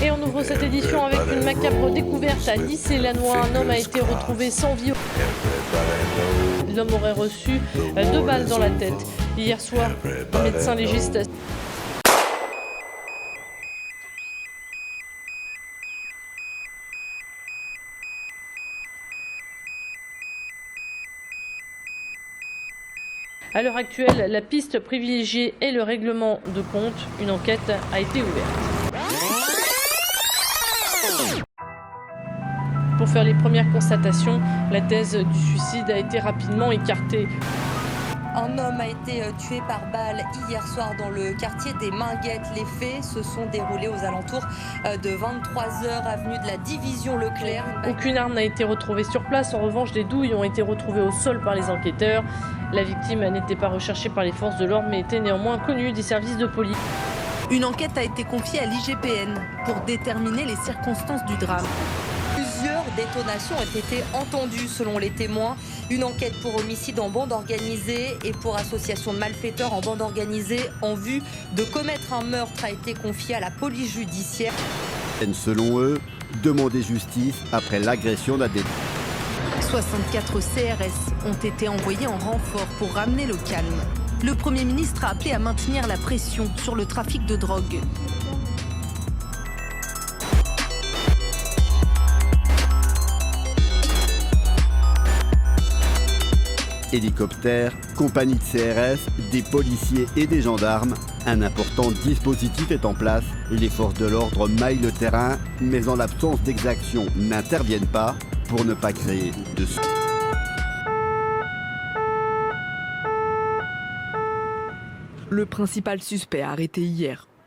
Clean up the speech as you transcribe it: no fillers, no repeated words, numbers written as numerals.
Et on ouvre cette édition avec une macabre découverte à Nice-et-Lannoy. Un homme a été retrouvé sans vie. L'homme aurait reçu 2 balles dans la tête. Hier soir, un médecin légiste. À l'heure actuelle, la piste privilégiée est le règlement de compte. Une enquête a été ouverte. Pour faire les premières constatations, la thèse du suicide a été rapidement écartée. Un homme a été tué par balle hier soir dans le quartier des Minguettes. Les faits se sont déroulés aux alentours de 23h, avenue de la Division Leclerc. Aucune arme n'a été retrouvée sur place. En revanche, des douilles ont été retrouvées au sol par les enquêteurs. La victime n'était pas recherchée par les forces de l'ordre, mais était néanmoins connue des services de police. Une enquête a été confiée à l'IGPN pour déterminer les circonstances du drame. Plusieurs détonations ont été entendues selon les témoins. Une enquête pour homicide en bande organisée et pour association de malfaiteurs en bande organisée en vue de commettre un meurtre a été confiée à la police judiciaire. Selon eux, demander justice après l'agression d'un détenu. 64 CRS ont été envoyés en renfort pour ramener le calme. Le Premier ministre a appelé à maintenir la pression sur le trafic de drogue. Hélicoptères, compagnie de CRS, des policiers et des gendarmes, un important dispositif est en place. Les forces de l'ordre maillent le terrain, mais en l'absence d'exactions n'interviennent pas pour ne pas créer de... Le principal suspect arrêté hier